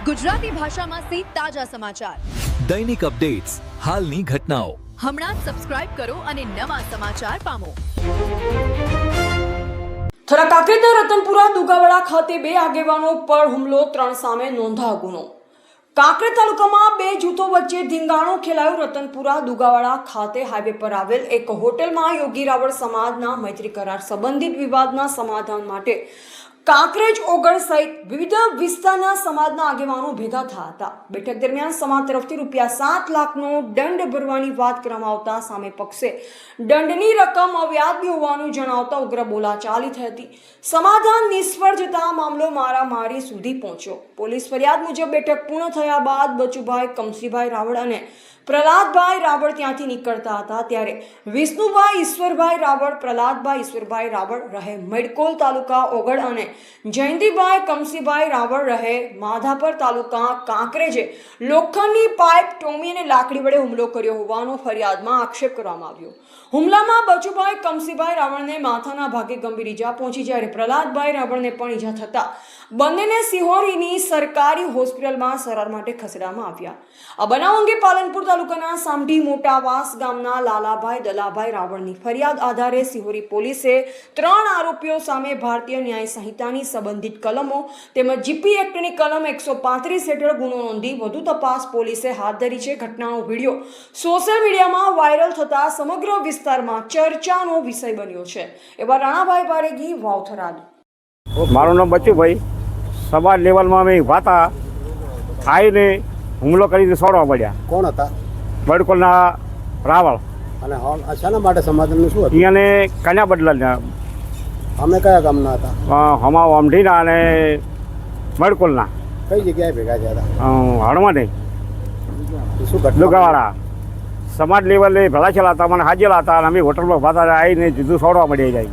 ગુજરાતી ભાષામાં તાજા સમાચાર, દૈનિક અપડેટ્સ, હાલની ઘટનાઓ. હમણાં જ સબસ્ક્રાઇબ કરો અને નવા સમાચાર પામો. થરા કાંકરેજના રતનપુરા દુગાવાડા ખાતે 2 આગેવાનો પર હુમલો, 3 સામે નોંધાયો ગુનો. કાંકરેજ તાલુકામાં 2 જૂથો વચ્ચે ધીંગાણો ખેલાયો. રતનપુરા દુગાવાડા ખાતે હાઈવે પર આવેલ એક હોટલમાં યોગી રાવળ સમાજના મૈત્રી કરાર સંબંધિત વિવાદના સમાધાન માટે કાંકરેજ ઓગળ સહિત વિવિધ વિસ્તારના સમાજના આગેવાનો ભેગા થયા હતા. બેઠક દરમિયાન સમાજ તરફથી ₹7 લાખનો દંડ ભરવાની વાત કરવામાં આવતા સામે પક્ષે દંડની રકમ અવ્યાજબી હોવાનું જણાવતા ઉગ્ર બોલાચાલી થઈ હતી. સમાધાન નિષ્ફળ જતા મામલો મારામારી સુધી પહોંચ્યો. પોલીસ ફરિયાદ મુજબ બેઠક પૂર્ણ થયા બાદ બચુભાઈ કમસીભાઈ રાવળ અને પ્રહલાદભાઈ રાવળ ત્યાંથી નીકળતા હતા ત્યારે વિષ્ણુભાઈ ઈશ્વરભાઈ રાવળ, પ્રહલાદભાઈ ઈશ્વરભાઈ રાવળ રહે મેડકોલ તાલુકા ઓગળ અને જયંતિભાઈ કમસીભાઈ રાવળ રહે માધાપર તાલુકા કાંકરેજે લોખંડની પાઇપ, ટોમી અને લાકડી વડે હુમલો કર્યો હોવાનો ફરિયાદમાં આક્ષેપ કરવામાં આવ્યો. હુમલામાં બચુભાઈ કમસીભાઈ રાવળને માથાના ભાગે ગંભીર ઈજા પહોંચી જ્યારે પ્રહલાદભાઈ રાવળને પણ ઈજા થતા બંનેને સિહોરીની સરકારી હોસ્પિટલમાં સારવાર માટે ખસેડવામાં આવ્યા. આ બનાવ અંગે પાલનપુર તાલુકાના સામઢી મોટાવાસ ગામના લાલાભાઈ દલાભાઈ રાવળની ફરિયાદ આધારે સિહોરી પોલીસે 3 આરોપીઓ સામે ભારતીય ન્યાય સંહિતાની સંબંધિત કલમો તેમજ જીપી એક્ટની કલમ 135 હેઠળ ગુનો નોંધી વધુ તપાસ પોલીસે હાથ ધરી છે. ઘટનાનો વિડીયો સોશિયલ મીડિયામાં વાયરલ થતા સમગ્ર વિસ્તારમાં ચર્ચાનો વિષય બન્યો છે. એવા રાણાભાઈ પારેગી, વાવથરાદ. મારું નામ બચુભાઈ. સમાજ લેવલમાં અમે વાતા આવીને હુમલો કરીને છોડવા પડ્યા. કોણ હતા? બડકોલના રાવળ. અને શાના માટે સમાધાનનું શું હતું? અહીંયાને કન્યા બદલા અમે કયા ગામના હતા? હમા અમઢીના અને બડકોલના. કઈ જગ્યાએ ભેગા થયા હતા? હળમાં નહીં, શું ઘટના? દુગાવાડા. સમાજ લેવલે ભલા છેલા હતા, મને હાજેલા હતા અને અમે હોટલમાં ભાતા આવીને જુદું છોડવા મળ્યા જાય.